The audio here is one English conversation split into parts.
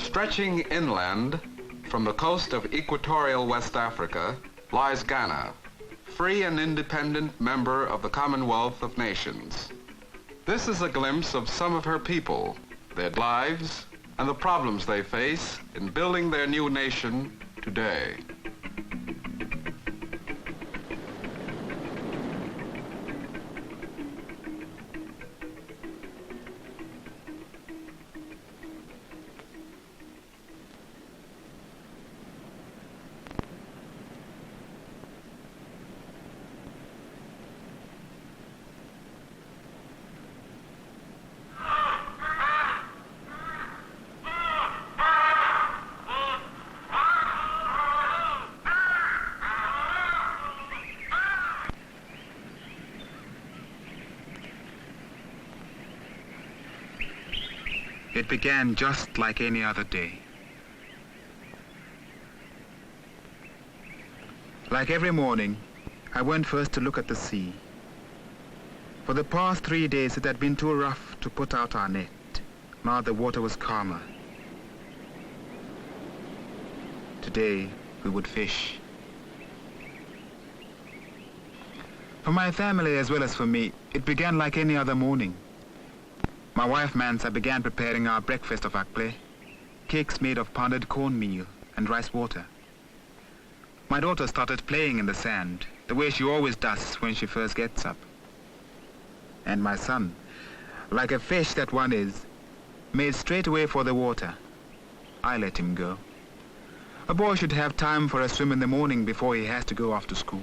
Stretching inland from the coast of equatorial West Africa lies Ghana, free and independent member of the Commonwealth of Nations. This is a glimpse of some of her people, their lives, and the problems they face in building their new nation today. It began just like any other day. Like every morning, I went first to look at the sea. For the past 3 days it had been too rough to put out our net. Now the water was calmer. Today we would fish. For my family as well as for me, it began like any other morning. My wife Mansa began preparing our breakfast of akple, cakes made of pounded cornmeal and rice water. My daughter started playing in the sand, the way she always does when she first gets up. And my son, like a fish that one is, made straight away for the water. I let him go. A boy should have time for a swim in the morning before he has to go off to school.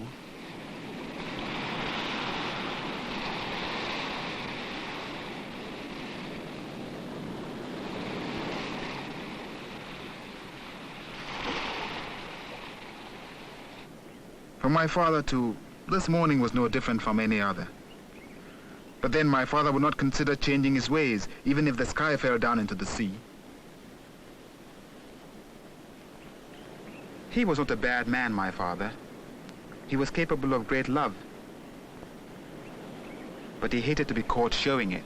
For my father too, this morning was no different from any other. But then my father would not consider changing his ways, even if the sky fell down into the sea. He was not a bad man, my father. He was capable of great love. But he hated to be caught showing it.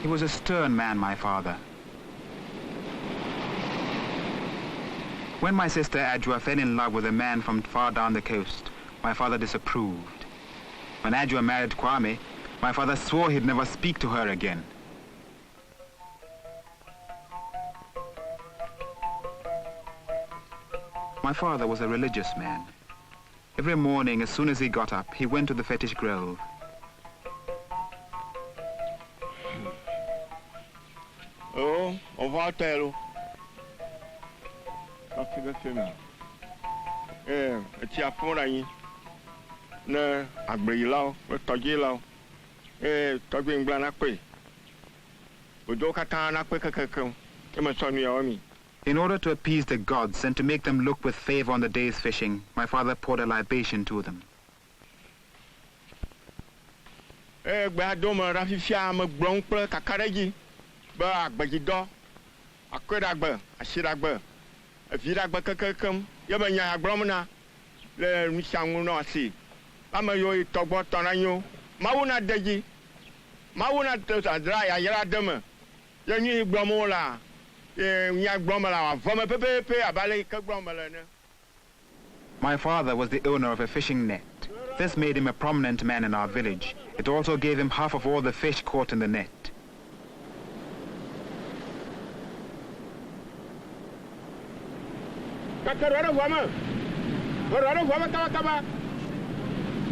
He was a stern man, my father. When my sister Adjua fell in love with a man from far down the coast, my father disapproved. When Adjua married Kwame, my father swore he'd never speak to her again. My father was a religious man. Every morning, as soon as he got up, he went to the fetish grove. Oh, on va tell. After the film. It's a phone. No, I bring you out, but Togilo. Talking Blanakwe. Udokatana Quicker. In order to appease the gods and to make them look with favor on the day's fishing, my father poured a libation to them. Badoma Raffiam Bronco Kakaraji. Bagido, a Quedagber, a Shiragber, a Viragber Kakam, Yabanya Bromana, Le Mishang no see. Amayo talk about Tonano, Mauna Deji, Mauna dry, a Yaradama, Yanni Bromola, Yak Bromala, Voma Pepe, a ballet Bromala. My father was the owner of a fishing net. This made him a prominent man in our village. It also gave him half of all the fish caught in the net. Kakarana woman. Rana woman Kawakaba.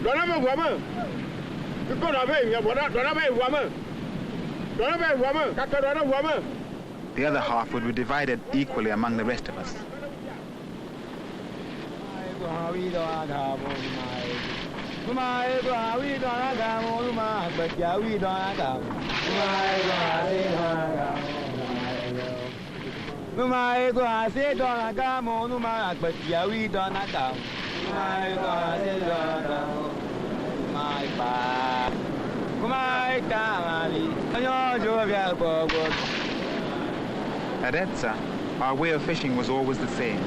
Donama woman. You could have been Donama woman. Donama woman, Kakarana woman. The other half would be divided equally among the rest of us. Numai go ase dona gamo numai agbatia wi dona gamo numai go ase dona numai ba numai kamali At Edsa, our way of fishing was always the same.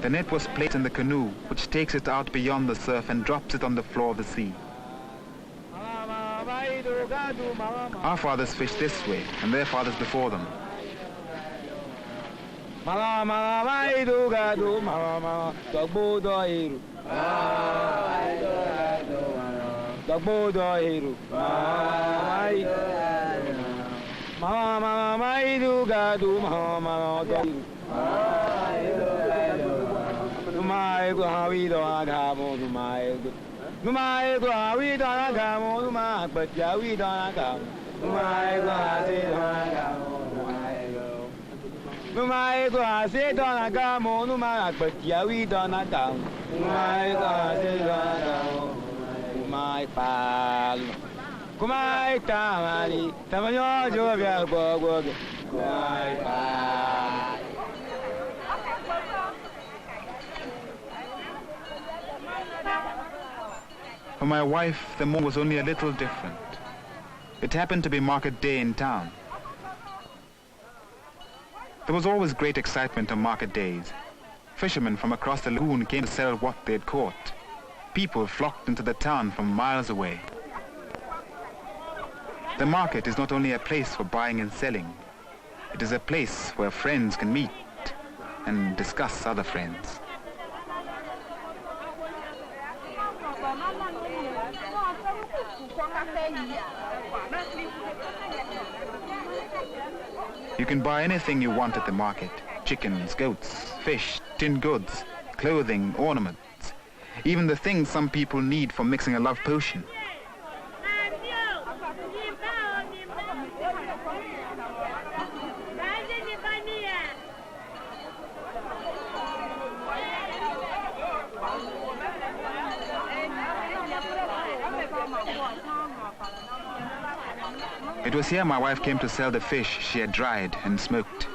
The net was placed in the canoe, which takes it out beyond the surf and drops it on the floor of the sea. Our fathers fished this way, and their fathers before them. For my wife, the morning was only a little different. It happened to be market day in town. There was always great excitement on market days. Fishermen from across the lagoon came to sell what they had caught. People flocked into the town from miles away. The market is not only a place for buying and selling. It is a place where friends can meet and discuss other friends. You can buy anything you want at the market. Chickens, goats, fish, tin goods, clothing, ornaments. Even the things some people need for mixing a love potion. It was here my wife came to sell the fish she had dried and smoked.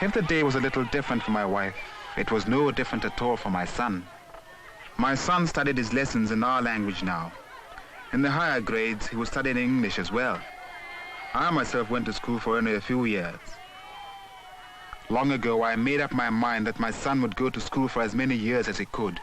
If the day was a little different for my wife, it was no different at all for my son. My son studied his lessons in our language now. In the higher grades, he was studying English as well. I myself went to school for only a few years. Long ago, I made up my mind that my son would go to school for as many years as he could.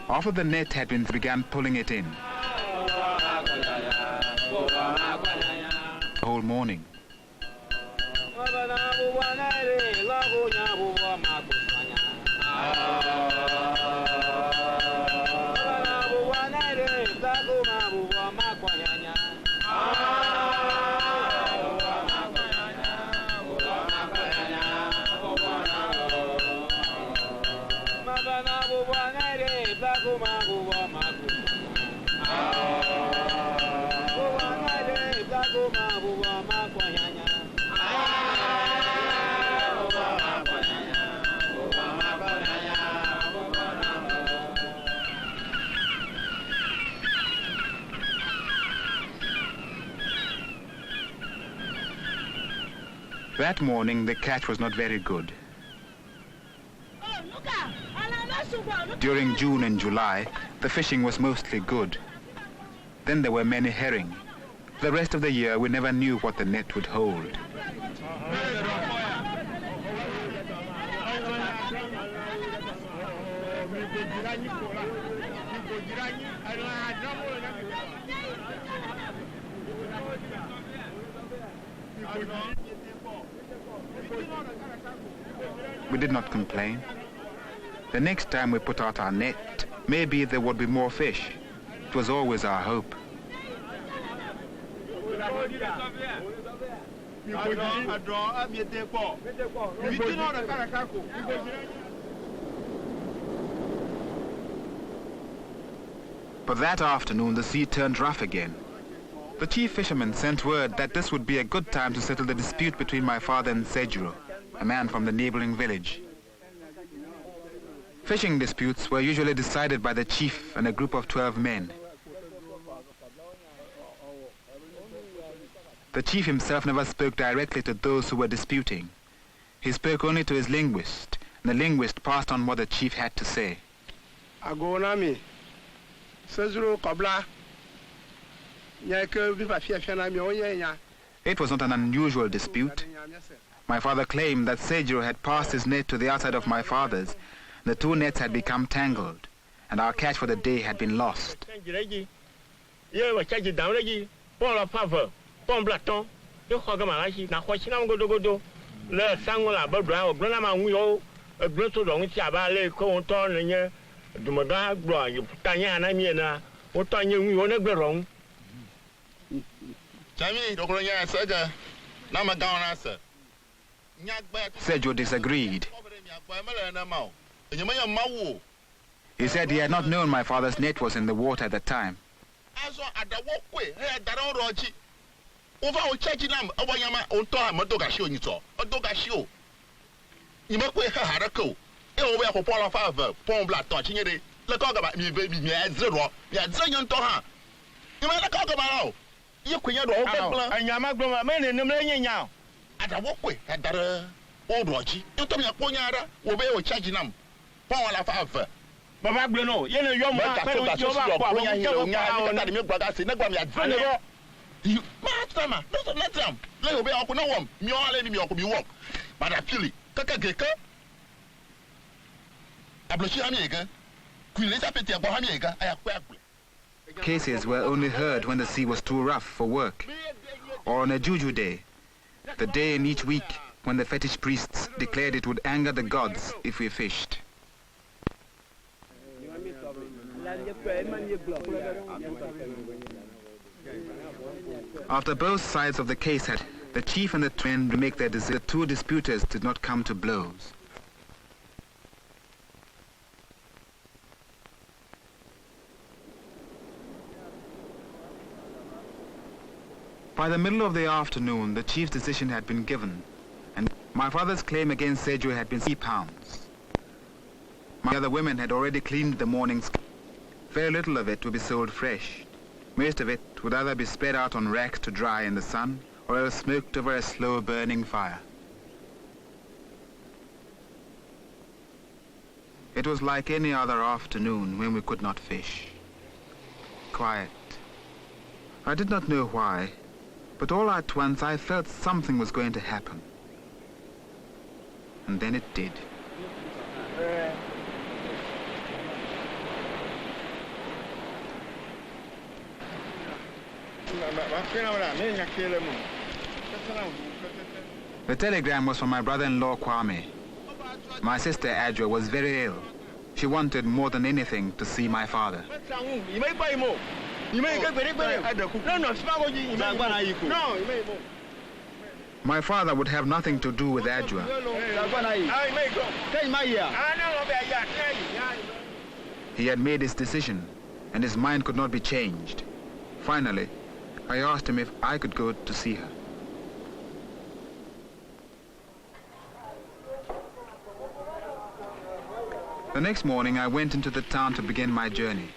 After the net had been began pulling it in. The whole morning. That morning, the catch was not very good. During June and July, the fishing was mostly good. Then there were many herring. The rest of the year, we never knew what the net would hold. We did not complain. The next time we put out our net, maybe there would be more fish. It was always our hope. But that afternoon, the sea turned rough again. The chief fisherman sent word that this would be a good time to settle the dispute between my father and Sejuro, a man from the neighboring village. Fishing disputes were usually decided by the chief and a group of 12 men. The chief himself never spoke directly to those who were disputing. He spoke only to his linguist, and the linguist passed on what the chief had to say. Agonami, Sejuro Kobla. It was not an unusual dispute. My father claimed that Sejuro had passed his net to the outside of my father's. The two nets had become tangled, and our catch for the day had been lost. Sejuro disagreed. He said he had not known my father's net was in the water at the time. Cases were only heard when the sea was too rough for work, or on a juju day, the day in each week when the fetish priests declared it would anger the gods if we fished. After both sides of the case had, the chief and the twin to make their decision, the two disputers did not come to blows. By the middle of the afternoon, the chief's decision had been given, and my father's claim against Sejuro had been £3. My other women had already cleaned the morning's. Very little of it would be sold fresh. Most of it would either be spread out on racks to dry in the sun, or else smoked over a slow-burning fire. It was like any other afternoon when we could not fish. Quiet. I did not know why, but all at once I felt something was going to happen. And then it did. The telegram was from my brother-in-law Kwame. My sister Adjo was very ill. She wanted more than anything to see my father. My father would have nothing to do with Adjo. He had made his decision, and his mind could not be changed. Finally, I asked him if I could go to see her. The next morning, I went into the town to begin my journey.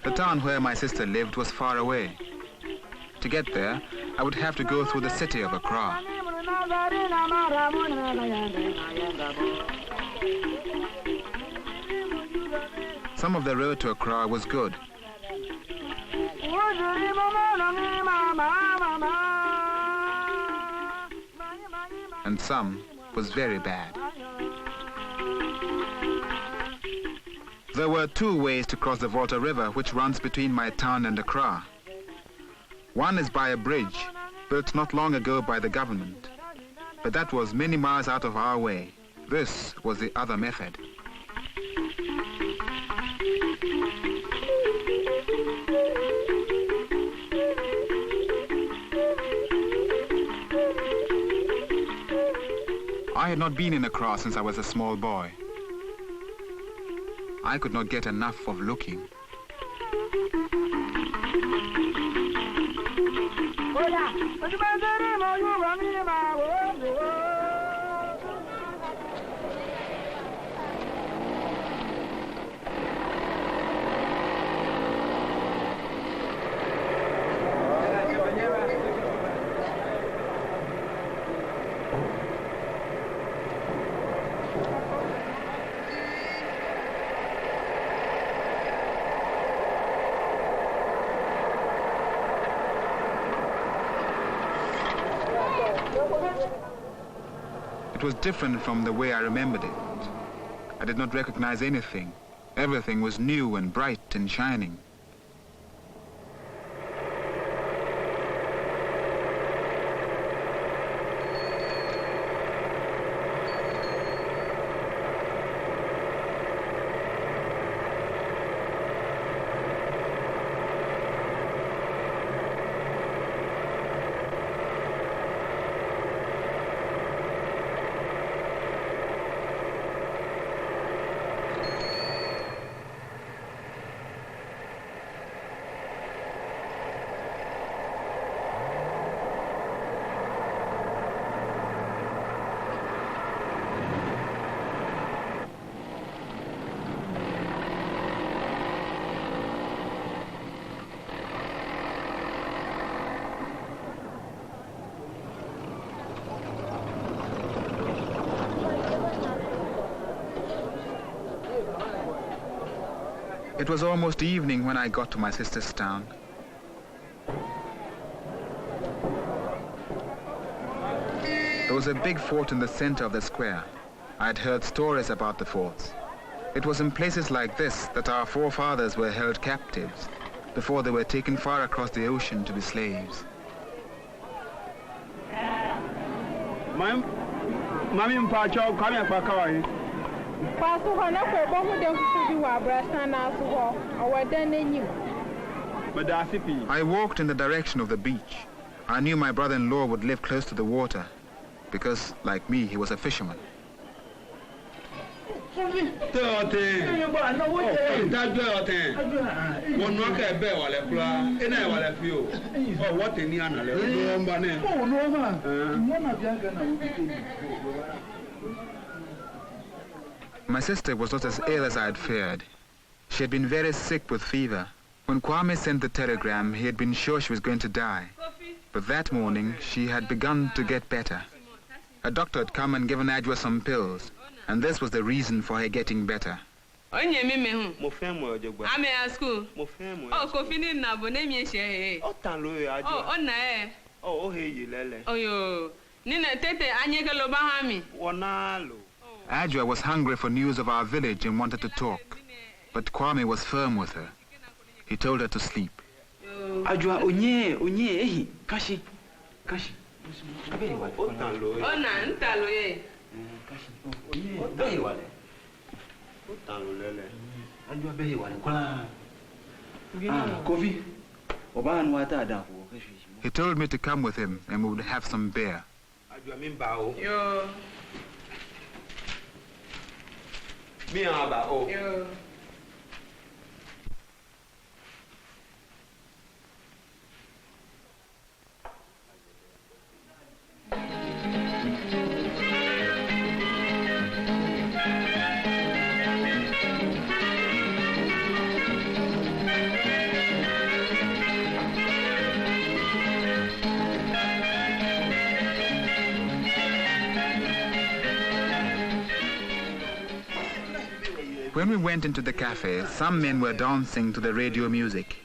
The town where my sister lived was far away. To get there, I would have to go through the city of Accra. Some of the road to Accra was good. And some was very bad. There were two ways to cross the Volta River, which runs between my town and Accra. One is by a bridge, built not long ago by the government. But that was many miles out of our way. This was the other method. I had not been in Accra since I was a small boy. I could not get enough of looking. It was different from the way I remembered it. I did not recognize anything. Everything was new and bright and shining. It was almost evening when I got to my sister's town. There was a big fort in the center of the square. I had heard stories about the forts. It was in places like this that our forefathers were held captives before they were taken far across the ocean to be slaves. Mami mpacho kwa me pakawai. Pasu hana ko bohu de fuji wa brasa na so ho awada n'enyim. I walked in the direction of the beach. I knew my brother-in-law would live close to the water because, like me, he was a fisherman. My sister was not as ill as I had feared. She had been very sick with fever. When Kwame sent the telegram, he had been sure she was going to die. But that morning, she had begun to get better. A doctor had come and given Adwa some pills, and this was the reason for her getting better. I'm at school. Oh, Kofi na bonemi she. Oh, na. Oh, hey, you lele. Oh, yo. Nina tete anyega lo bahami. Wanalo. Adwa was hungry for news of our village and wanted to talk. But Kwame was firm with her. He told her to sleep. Adwa onye ehi kashi. Ona ntalo ye. Behi wale. Utalo lele. Adwa behi wale kola. Kofi. Obanu ata da fo. He told me to come with him and we would have some beer. Adwa mimba o. Yo. Mi aba o. Yo. When we went into the cafe, some men were dancing to the radio music.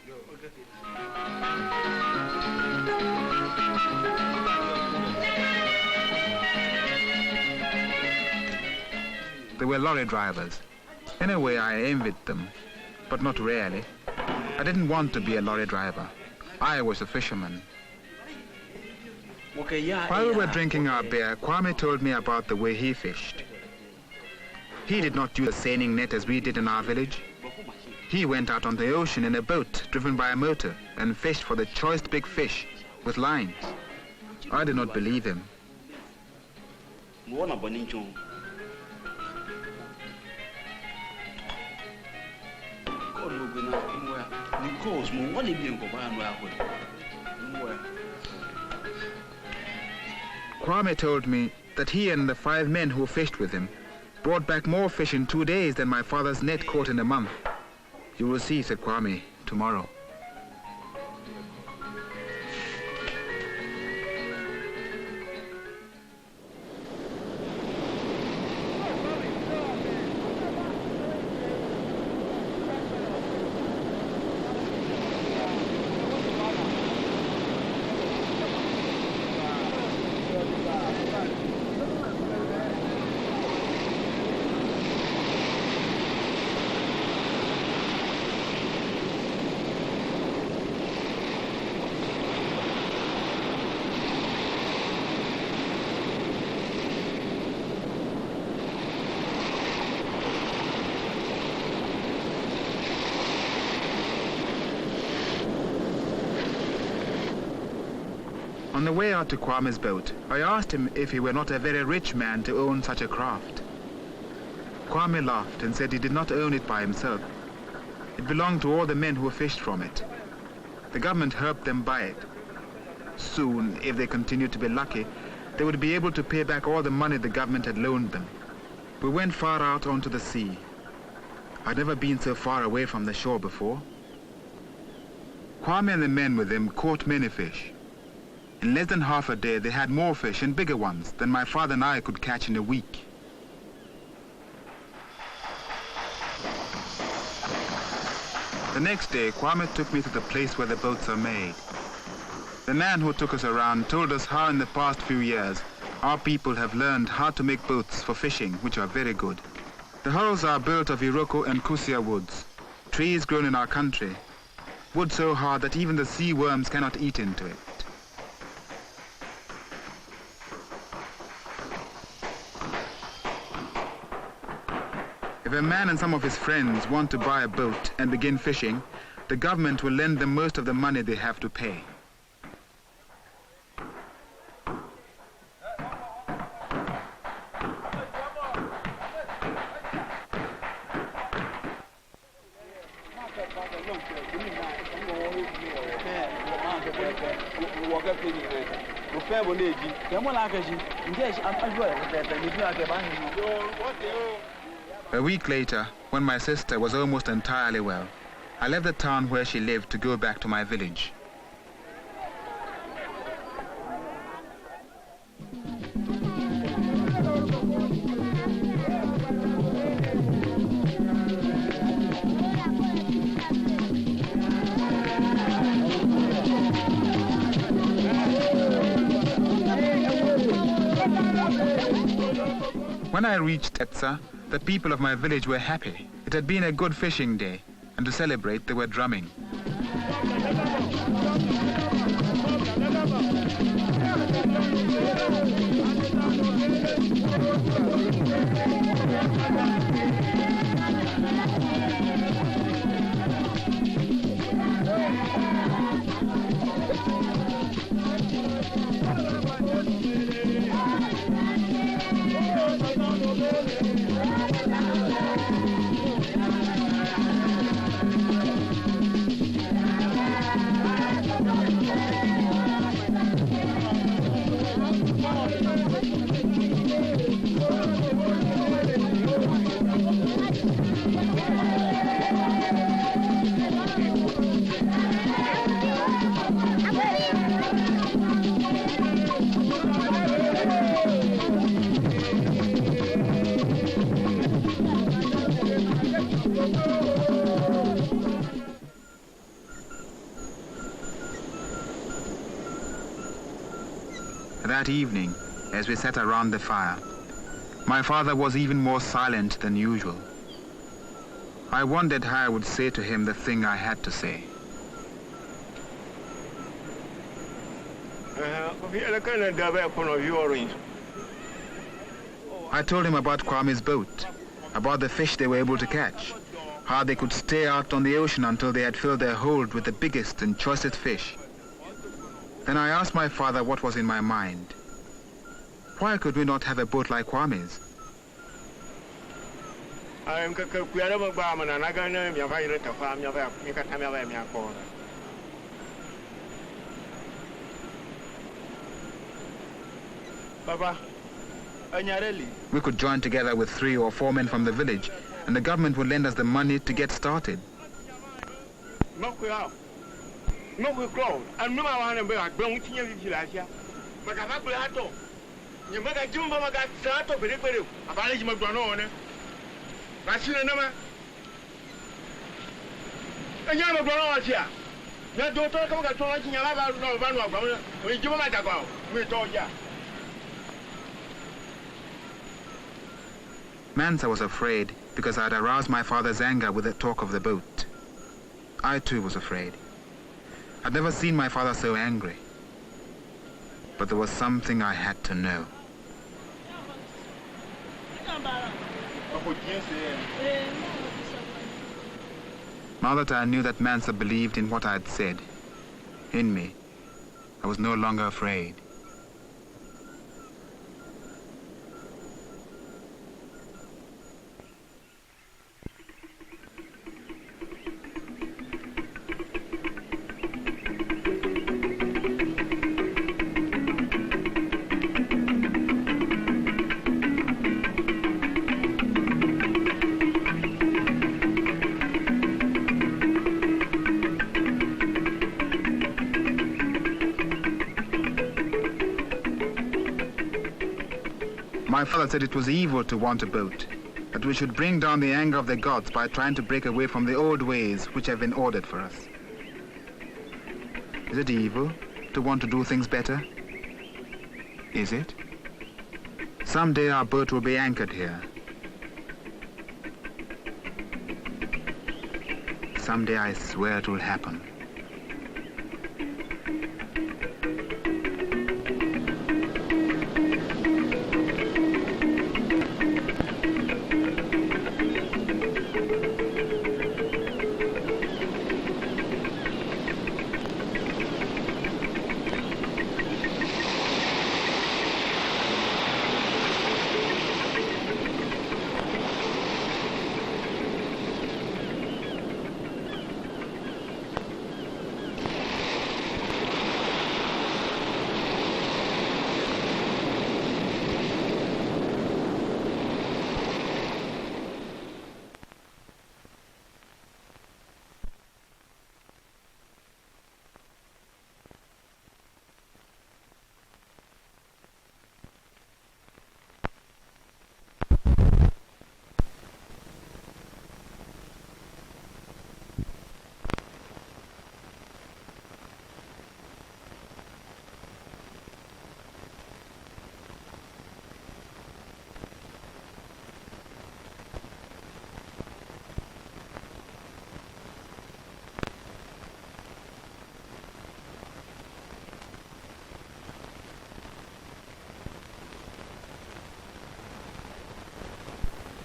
were lorry drivers. In a way, I envied them, but not really. I didn't want to be a lorry driver. I was a fisherman. While we were drinking our beer, Kwame told me about the way he fished. He did not use a seining net as we did in our village. He went out on the ocean in a boat driven by a motor and fished for the choice big fish with lines. I did not believe him. Kwame told me that he and the 5 men who fished with him brought back more fish in 2 days than my father's net caught in a month. You will see, said Kwame, tomorrow. On the way out to Kwame's boat, I asked him if he were not a very rich man to own such a craft. Kwame laughed and said he did not own it by himself. It belonged to all the men who fished from it. The government helped them buy it. Soon, if they continued to be lucky, they would be able to pay back all the money the government had loaned them. We went far out onto the sea. I'd never been so far away from the shore before. Kwame and the men with him caught many fish. In less than half a day, they had more fish and bigger ones than my father and I could catch in a week. The next day, Kwame took me to the place where the boats are made. The man who took us around told us how in the past few years, our people have learned how to make boats for fishing, which are very good. The hulls are built of iroko and kusia woods, trees grown in our country, wood so hard that even the sea worms cannot eat into it. If a man and some of his friends want to buy a boat and begin fishing, the government will lend them most of the money they have to pay. A week later, when my sister was almost entirely well, I left the town where she lived to go back to my village. When I reached Etsa, the people of my village were happy. It had been a good fishing day, and to celebrate they were drumming. That evening, as we sat around the fire, My father was even more silent than usual. I wondered how I would say to him the thing I had to say. I told him about Kwame's boat, about the fish they were able to catch, how they could stay out on the ocean until they had filled their hold with the biggest and choicest fish. Then I asked my father what was in my mind. Why could we not have a boat like Kwame's? We could join together with 3 or 4 men from the village, and the government would lend us the money to get started. Mansa was afraid because I had aroused my father's anger with the talk of the boat. I too was afraid. I'd never seen my father so angry. But there was something I had to know. Now that I knew that Mansa believed in what I had said, in me, I was no longer afraid. My father said it was evil to want a boat, that we should bring down the anger of the gods by trying to break away from the old ways which have been ordered for us. Is it evil to want to do things better? Is it? Someday our boat will be anchored here. Someday I swear it will happen.